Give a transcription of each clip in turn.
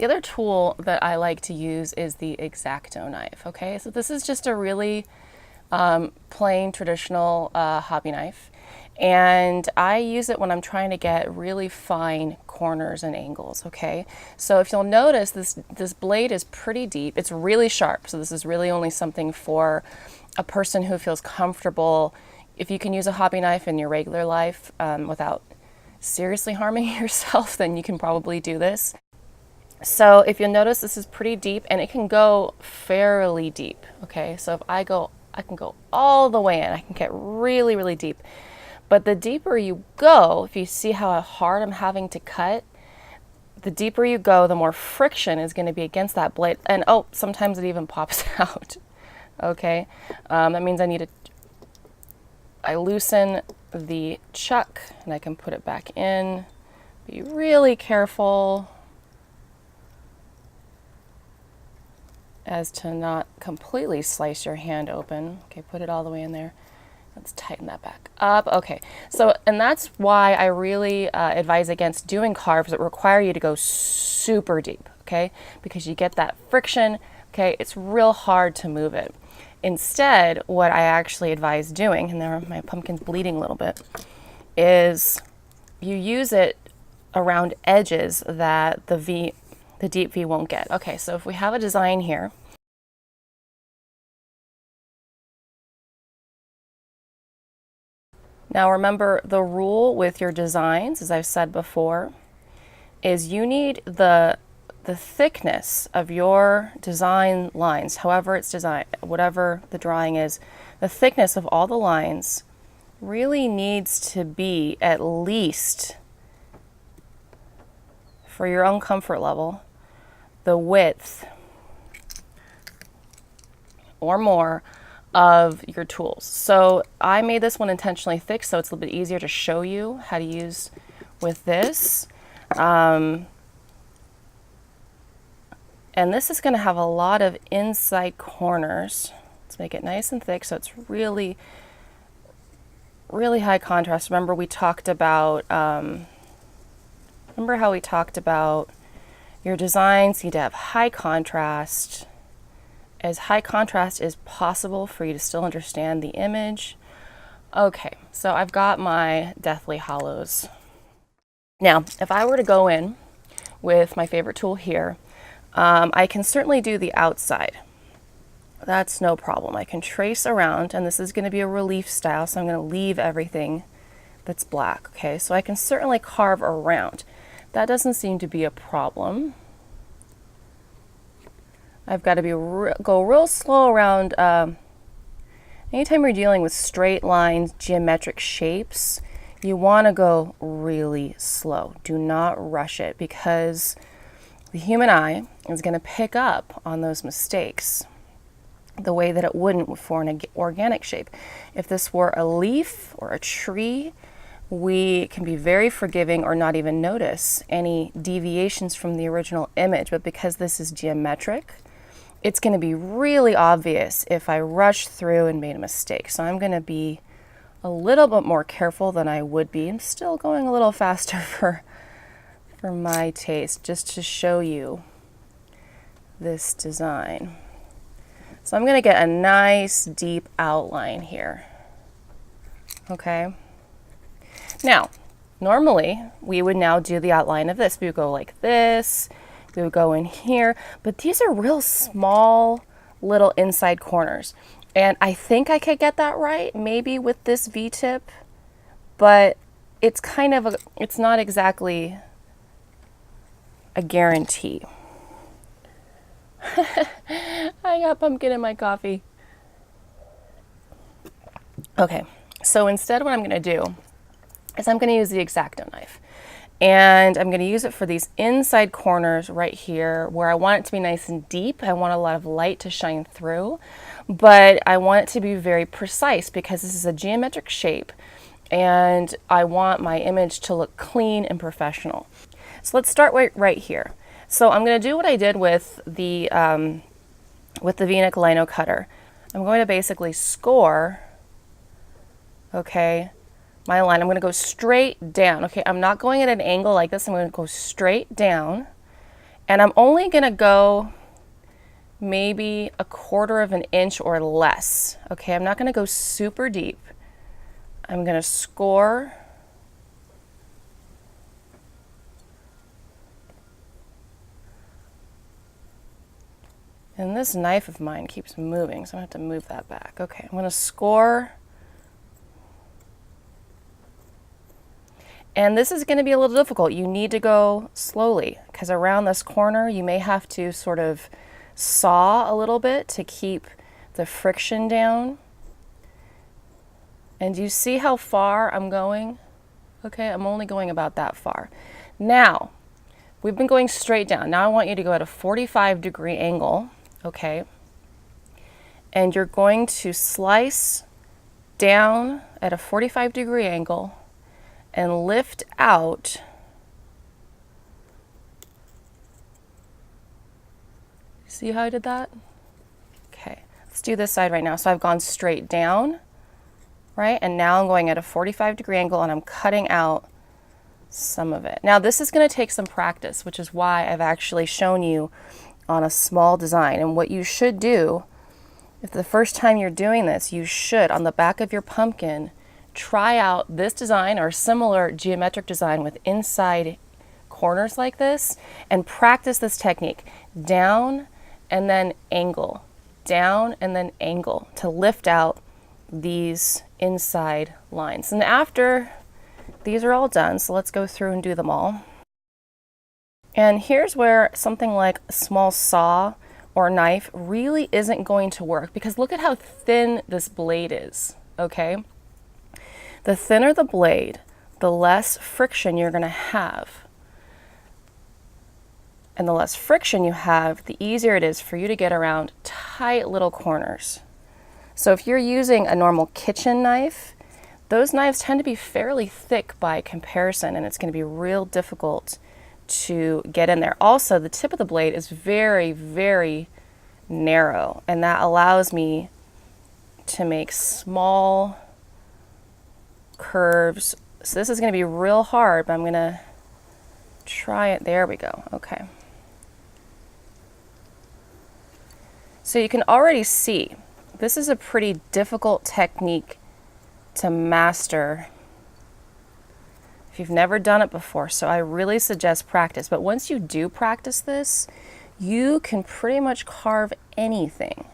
The other tool that I like to use is the X-acto knife, okay? So this is just a really plain traditional hobby knife, and I use it when I'm trying to get really fine corners and angles, okay? So if you'll notice, this blade is pretty deep. It's really sharp, so this is really only something for a person who feels comfortable. If you can use a hobby knife in your regular life without seriously harming yourself, then you can probably do this. So if you'll notice, this is pretty deep, and it can go fairly deep, okay? So if I can go all the way in. I can get really, really deep. But the deeper you go, if you see how hard I'm having to cut, the deeper you go, the more friction is going to be against that blade. And oh, sometimes it even pops out, okay? That means I loosen the chuck, and I can put it back in. Be really careful as to not completely slice your hand open. Okay, put it all the way in there. Let's tighten that back up. Okay, so, and that's why I really advise against doing carves that require you to go super deep, okay? Because you get that friction, okay? It's real hard to move it. Instead, what I actually advise doing, and there my pumpkin's bleeding a little bit, is you use it around edges that the deep V won't get. Okay, so if we have a design here, now remember, the rule with your designs, as I've said before, is you need the thickness of your design lines, however it's designed, whatever the drawing is, the thickness of all the lines really needs to be at least, for your own comfort level, the width or more of your tools. So I made this one intentionally thick so it's a little bit easier to show you how to use with this. And this is going to have a lot of inside corners. Let's make it nice and thick so it's really, really high contrast. Remember we talked about, remember how we talked about your designs need to have high contrast, as high contrast as possible for you to still understand the image. Okay, so I've got my Deathly Hollows. Now, if I were to go in with my favorite tool here, I can certainly do the outside. That's no problem. I can trace around, and this is going to be a relief style, so I'm going to leave everything that's black, okay? So I can certainly carve around. That doesn't seem to be a problem. I've got to go real slow around. Anytime you're dealing with straight lines, geometric shapes, you want to go really slow. Do not rush it, because the human eye is going to pick up on those mistakes the way that it wouldn't for an organic shape. If this were a leaf or a tree, we can be very forgiving or not even notice any deviations from the original image. But because this is geometric, it's going to be really obvious if I rush through and made a mistake. So I'm going to be a little bit more careful than I would be. I'm still going a little faster for my taste, just to show you this design. So I'm going to get a nice deep outline here. Okay. Now, normally we would now do the outline of this. We would go like this. We would go in here, but these are real small little inside corners. And I think I could get that right, maybe with this V-tip, but it's kind of it's not exactly a guarantee. I got pumpkin in my coffee. Okay, so instead what I'm going to do is I'm going to use the X-acto knife. And I'm going to use it for these inside corners right here where I want it to be nice and deep. I want a lot of light to shine through, but I want it to be very precise because this is a geometric shape and I want my image to look clean and professional. So let's start right here. So I'm going to do what I did with the V-neck Lino cutter. I'm going to basically score, okay, my line. I'm going to go straight down. Okay, I'm not going at an angle like this. I'm going to go straight down, And I'm only gonna go maybe 1/4 of an inch or less. Okay, I'm not gonna go super deep. I'm gonna score. And this knife of mine keeps moving, so I'm gonna have to move that back. Okay, I'm gonna score. And this is gonna be a little difficult. You need to go slowly, because around this corner, you may have to sort of saw a little bit to keep the friction down. And do you see how far I'm going? Okay, I'm only going about that far. Now, we've been going straight down. Now I want you to go at a 45-degree angle. Okay, and you're going to slice down at a 45-degree angle and lift out. See how I did that? Okay, let's do this side right now. So I've gone straight down, right? And now I'm going at a 45-degree angle and I'm cutting out some of it. Now this is going to take some practice, which is why I've actually shown you on a small design. And what you should do, if the first time you're doing this, you should, on the back of your pumpkin, try out this design or similar geometric design with inside corners like this and practice this technique. Down and then angle, down and then angle to lift out these inside lines. And after these are all done, so let's go through and do them all. And here's where something like a small saw or knife really isn't going to work, because look at how thin this blade is, okay? The thinner the blade, the less friction you're gonna have. And the less friction you have, the easier it is for you to get around tight little corners. So if you're using a normal kitchen knife, those knives tend to be fairly thick by comparison, and it's gonna be real difficult to get in there. Also, the tip of the blade is very, very narrow, and that allows me to make small curves. So this is going to be real hard, but I'm going to try it. There we go. Okay. So you can already see this is a pretty difficult technique to master if you've never done it before. So I really suggest practice. But once you do practice this, you can pretty much carve anything,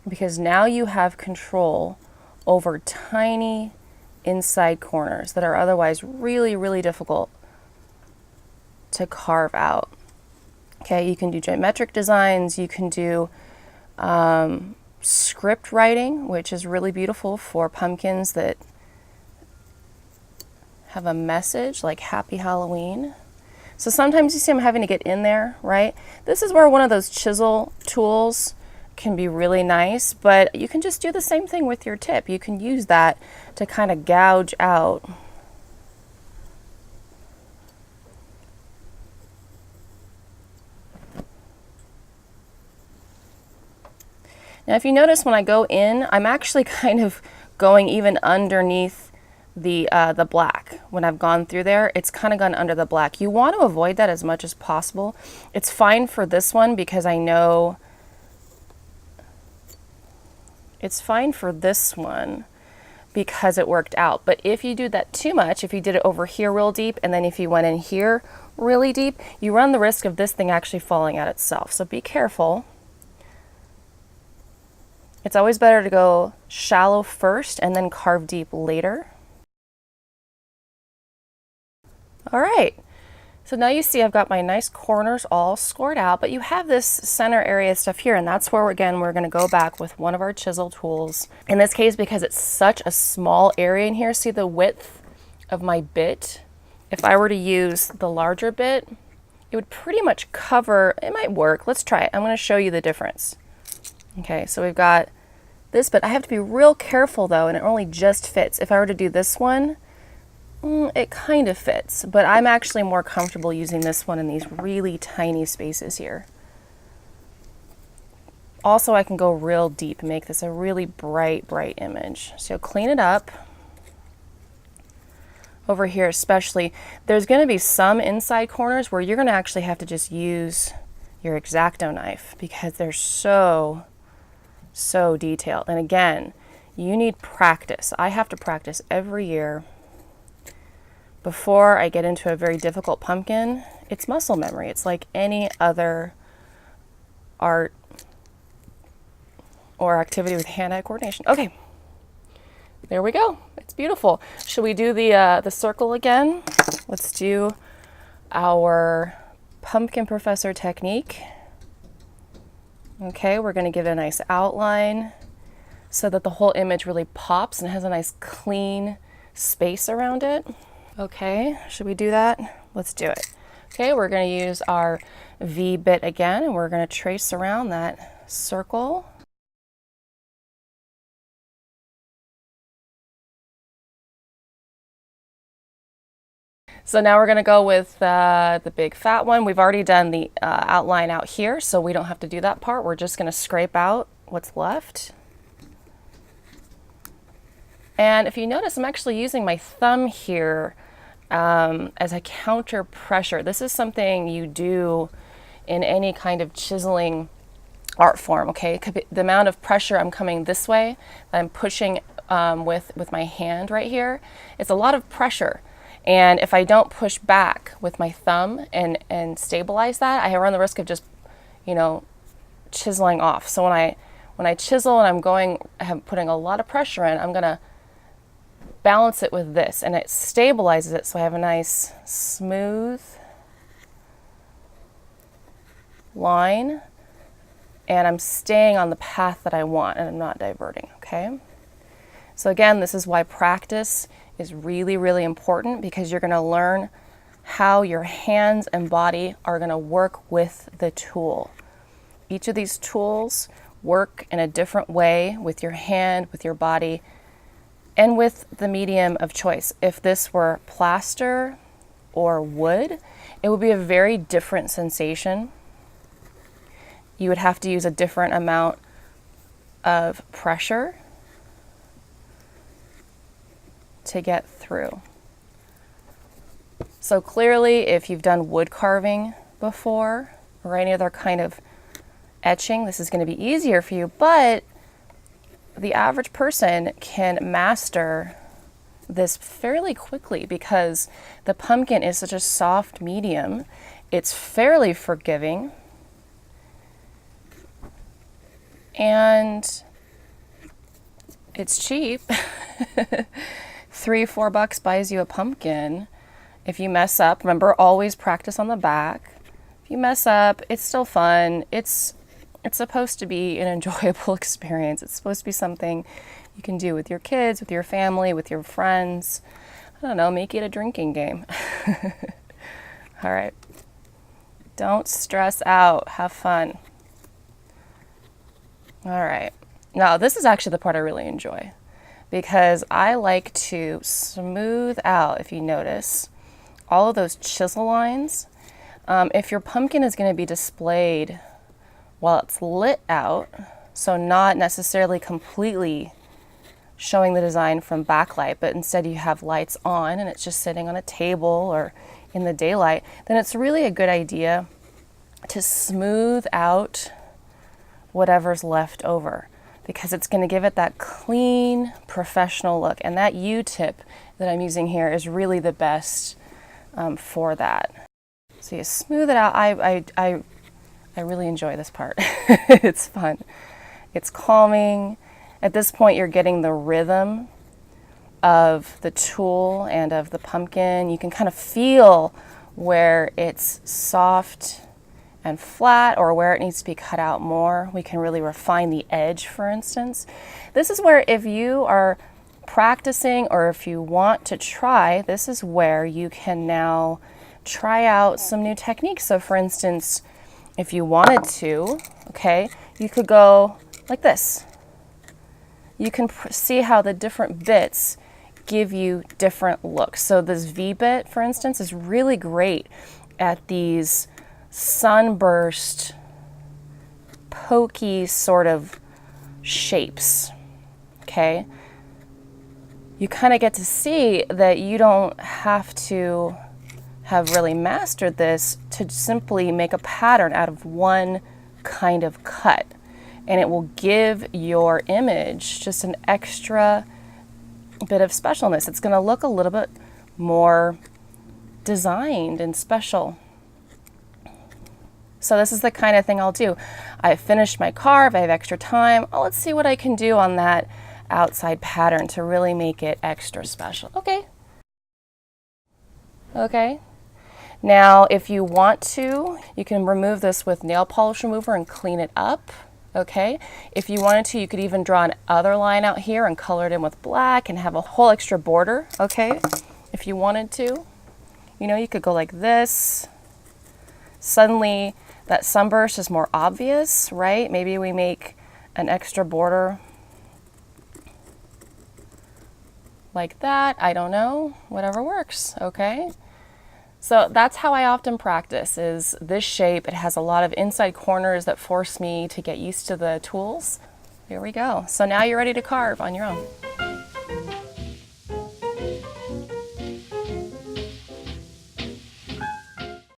because now you have control over tiny inside corners that are otherwise really, really difficult to carve out. Okay, you can do geometric designs, you can do script writing, which is really beautiful for pumpkins that have a message like Happy Halloween. So sometimes you see I'm having to get in there, right? This is where one of those chisel tools can be really nice, but you can just do the same thing with your tip. You can use that to kind of gouge out. Now if you notice when I go in, I'm actually kind of going even underneath the black. When I've gone through there, it's kind of gone under the black. You want to avoid that as much as possible. It's fine for this one because I know it's fine for this one because it worked out. But if you do that too much, if you did it over here real deep and then if you went in here really deep, you run the risk of this thing actually falling out itself. So be careful. It's always better to go shallow first and then carve deep later. All right, so now you see I've got my nice corners all scored out, but you have this center area stuff here, and that's where, again, we're gonna go back with one of our chisel tools. In this case, because it's such a small area in here, see the width of my bit? If I were to use the larger bit, it would pretty much cover, it might work. Let's try it. I'm gonna show you the difference. Okay, so we've got this, but I have to be real careful though, and it only just fits. If I were to do this one, it kind of fits, but I'm actually more comfortable using this one in these really tiny spaces here. Also, I can go real deep and make this a really bright, bright image. So clean it up. Over here especially, there's going to be some inside corners where you're going to actually have to just use your X-acto knife because they're so detailed. And again, you need practice. I have to practice every year before I get into a very difficult pumpkin. It's muscle memory. It's like any other art or activity with hand-eye coordination. Okay, there we go. It's beautiful. Should we do the circle again? Let's do our pumpkin professor technique. Okay, we're going to give it a nice outline so that the whole image really pops and has a nice clean space around it. Okay, should we do that? Let's do it. Okay, we're going to use our V bit again, and we're going to trace around that circle. So now we're going to go with the big fat one. We've already done the outline out here, so we don't have to do that part. We're just going to scrape out what's left. And if you notice, I'm actually using my thumb here as a counter pressure. This is something you do in any kind of chiseling art form, okay? The amount of pressure I'm coming this way, that I'm pushing with my hand right here, it's a lot of pressure. And if I don't push back with my thumb and stabilize that, I run the risk of just, you know, chiseling off. So when I chisel and I'm putting a lot of pressure in, I'm gonna balance it with this, and it stabilizes it so I have a nice smooth line, and I'm staying on the path that I want and I'm not diverting, okay? So again, this is why practice is really, really important, because you're going to learn how your hands and body are going to work with the tool. Each of these tools work in a different way with your hand, with your body, and with the medium of choice. If this were plaster or wood, it would be a very different sensation. You would have to use a different amount of pressure to get through. So clearly, if you've done wood carving before or any other kind of etching, this is going to be easier for you, but the average person can master this fairly quickly because the pumpkin is such a soft medium. It's fairly forgiving, and it's cheap. $3-4 buys you a pumpkin. If you mess up, remember, always practice on the back. If you mess up, it's still fun. It's supposed to be an enjoyable experience. It's supposed to be something you can do with your kids, with your family, with your friends. I don't know, make it a drinking game. All right. Don't stress out. Have fun. All right. Now, this is actually the part I really enjoy, because I like to smooth out, if you notice, all of those chisel lines. If your pumpkin is going to be displayed while it's lit out, so not necessarily completely showing the design from backlight, but instead you have lights on and it's just sitting on a table or in the daylight, then it's really a good idea to smooth out whatever's left over, because it's going to give it that clean, professional look. And that U-tip that I'm using here is really the best for that. So you smooth it out. I really enjoy this part. It's fun. It's calming. At this point, you're getting the rhythm of the tool and of the pumpkin. You can kind of feel where it's soft and flat, or where it needs to be cut out more. We can really refine the edge, for instance. This is where, if you are practicing or if you want to try, this is where you can now try out some new techniques. So for instance, if you wanted to, okay, you could go like this. You can see how the different bits give you different looks. So this V bit, for instance, is really great at these sunburst, pokey sort of shapes, okay? You kind of get to see that you don't have to have really mastered this to simply make a pattern out of one kind of cut. And it will give your image just an extra bit of specialness. It's going to look a little bit more designed and special. So this is the kind of thing I'll do. I've finished my carve, I have extra time. Oh, let's see what I can do on that outside pattern to really make it extra special. Okay. Now, if you want to, you can remove this with nail polish remover and clean it up. Okay. If you wanted to, you could even draw another line out here and color it in with black and have a whole extra border. Okay. If you wanted to, you know, you could go like this. Suddenly that sunburst is more obvious, right? Maybe we make an extra border like that. I don't know, whatever works, okay? So that's how I often practice, is this shape. It has a lot of inside corners that force me to get used to the tools. Here we go. So now you're ready to carve on your own.